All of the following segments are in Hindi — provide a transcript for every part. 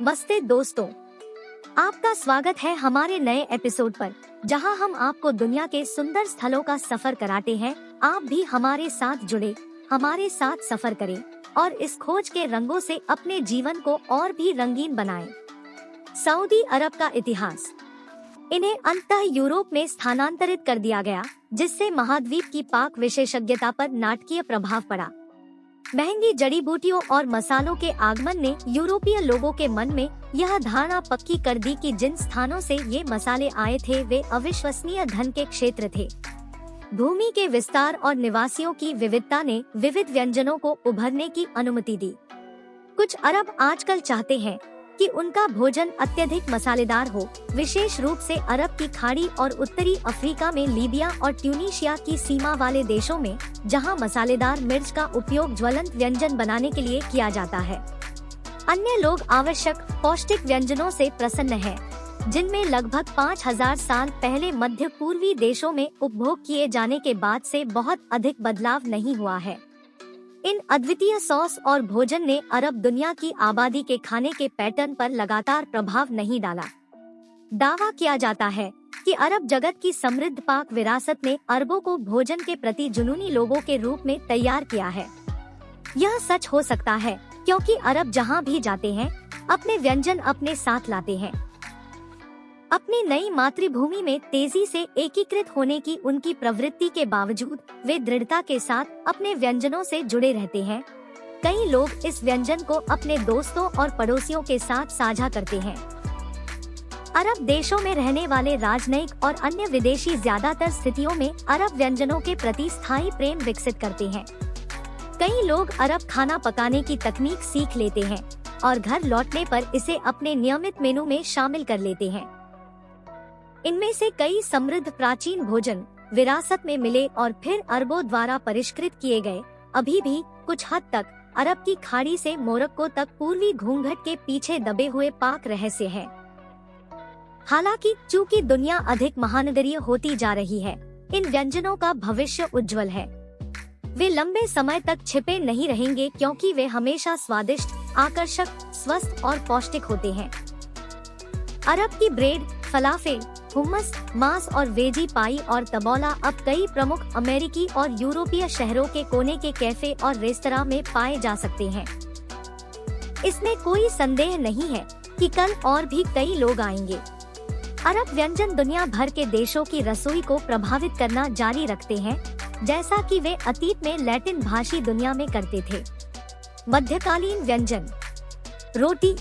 नमस्ते दोस्तों, आपका स्वागत है हमारे नए एपिसोड पर, जहां हम आपको दुनिया के सुंदर स्थलों का सफर कराते हैं। आप भी हमारे साथ जुड़े, हमारे साथ सफर करें और इस खोज के रंगों से अपने जीवन को और भी रंगीन बनाएं। सऊदी अरब का इतिहास। इन्हें अंततः यूरोप में स्थानांतरित कर दिया गया, जिससे महाद्वीप की पाक विशेषज्ञता पर नाटकीय प्रभाव पड़ा। महंगी जड़ी बूटियों और मसालों के आगमन ने यूरोपीय लोगों के मन में यह धारणा पक्की कर दी कि जिन स्थानों से ये मसाले आए थे वे अविश्वसनीय धन के क्षेत्र थे। भूमि के विस्तार और निवासियों की विविधता ने विविध व्यंजनों को उभरने की अनुमति दी। कुछ अरब आजकल चाहते हैं कि उनका भोजन अत्यधिक मसालेदार हो, विशेष रूप से अरब की खाड़ी और उत्तरी अफ्रीका में लीबिया और ट्यूनीशिया की सीमा वाले देशों में, जहां मसालेदार मिर्च का उपयोग ज्वलंत व्यंजन बनाने के लिए किया जाता है। अन्य लोग आवश्यक पौष्टिक व्यंजनों से प्रसन्न हैं, जिनमें लगभग 5000 साल पहले मध्य पूर्वी देशों में उपभोग किए जाने के बाद से बहुत अधिक बदलाव नहीं हुआ है। इन अद्वितीय सॉस और भोजन ने अरब दुनिया की आबादी के खाने के पैटर्न पर लगातार प्रभाव नहीं डाला। दावा किया जाता है कि अरब जगत की समृद्ध पाक विरासत ने अरबों को भोजन के प्रति जुनूनी लोगों के रूप में तैयार किया है। यह सच हो सकता है क्योंकि अरब जहां भी जाते हैं, अपने व्यंजन अपने साथ लाते हैं। अपनी नई मातृभूमि में तेजी से एकीकृत होने की उनकी प्रवृत्ति के बावजूद वे दृढ़ता के साथ अपने व्यंजनों से जुड़े रहते हैं। कई लोग इस व्यंजन को अपने दोस्तों और पड़ोसियों के साथ साझा करते हैं। अरब देशों में रहने वाले राजनयिक और अन्य विदेशी ज्यादातर स्थितियों में अरब व्यंजनों के प्रति स्थायी प्रेम विकसित करते हैं। कई लोग अरब खाना पकाने की तकनीक सीख लेते हैं और घर लौटने पर इसे अपने नियमित मेनू में शामिल कर लेते हैं। इनमें से कई समृद्ध प्राचीन भोजन विरासत में मिले और फिर अरबों द्वारा परिष्कृत किए गए, अभी भी कुछ हद तक अरब की खाड़ी से मोरक्को तक पूर्वी घूंघट के पीछे दबे हुए पाक रहस्य हैं। हालांकि चूंकि दुनिया अधिक महानगरीय होती जा रही है, इन व्यंजनों का भविष्य उज्जवल है। वे लंबे समय तक छिपे नहीं रहेंगे क्योंकि वे हमेशा स्वादिष्ट, आकर्षक, स्वस्थ और पौष्टिक होते हैं। अरब की ब्रेड, फलाफेल, हुम्मस, मांस और वेजी पाई और तबौला अब कई प्रमुख अमेरिकी और यूरोपीय शहरों के कोने के कैफे और रेस्तरां में पाए जा सकते हैं। इसमें कोई संदेह नहीं है कि कल और भी कई लोग आएंगे। अरब व्यंजन दुनिया भर के देशों की रसोई को प्रभावित करना जारी रखते हैं, जैसा कि वे अतीत में लैटिन भाषी दुनिया में करते थे। मध्यकालीन व्यंजन। रोटी,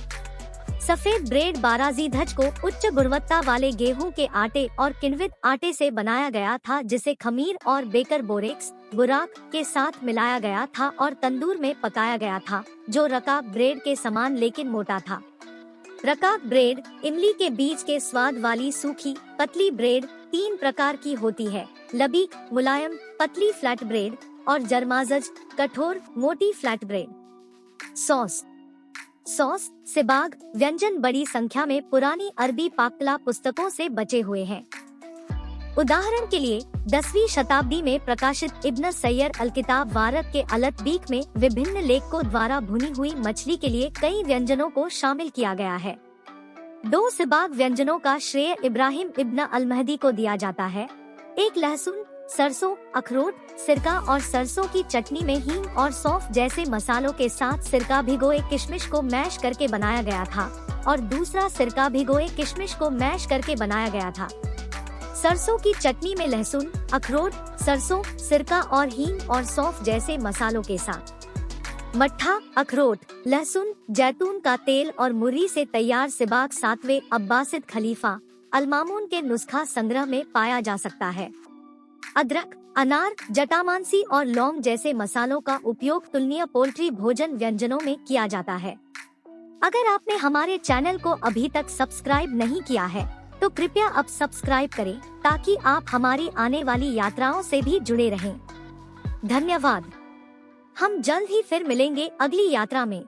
सफेद ब्रेड बाराजी धज को उच्च गुणवत्ता वाले गेहूं के आटे और किण्वित आटे से बनाया गया था, जिसे खमीर और बेकर बोरेक्स, बुराक के साथ मिलाया गया था और तंदूर में पकाया गया था, जो रकाब ब्रेड के समान लेकिन मोटा था। रकाब ब्रेड इमली के बीज के स्वाद वाली सूखी, पतली ब्रेड 3 प्रकार की होती है: लबीक, मुलायम, पतली फ्लैट ब्रेड और जरमाजज, कठोर, मोटी फ्लैट ब्रेड। सॉस, सिबाग व्यंजन बड़ी संख्या में पुरानी अरबी पाककला पुस्तकों से बचे हुए हैं। उदाहरण के लिए 10वीं शताब्दी में प्रकाशित इब्न सैयर अल-किताब वारक के अलतबीक में विभिन्न लेखकों द्वारा भुनी हुई मछली के लिए कई व्यंजनों को शामिल किया गया है। 2 सिबाग व्यंजनों का श्रेय इब्राहिम इब्न अल-महदी को दिया जाता है। एक लहसुन, सरसों, अखरोट, सिरका और सरसों की चटनी में हींग और सौंफ जैसे मसालों के साथ सिरका भिगोए किशमिश को मैश करके बनाया गया था और दूसरा सिरका भिगोए किशमिश को मैश करके बनाया गया था। सरसों की चटनी में लहसुन, अखरोट, सरसों, सिरका और हींग और सौंफ जैसे मसालों के साथ। मट्ठा, अखरोट, लहसुन, जैतून का तेल और मुर्री से तैयार सिबाग 7वें अब्बासिद खलीफा अल-मामून के नुस्खा संग्रह में पाया जा सकता है। अदरक, अनार, जटामांसी और लौंग जैसे मसालों का उपयोग तुलनीय पोल्ट्री भोजन व्यंजनों में किया जाता है। अगर आपने हमारे चैनल को अभी तक सब्सक्राइब नहीं किया है, तो कृपया अब सब्सक्राइब करें ताकि आप हमारी आने वाली यात्राओं से भी जुड़े रहें। धन्यवाद। हम जल्द ही फिर मिलेंगे अगली यात्रा में।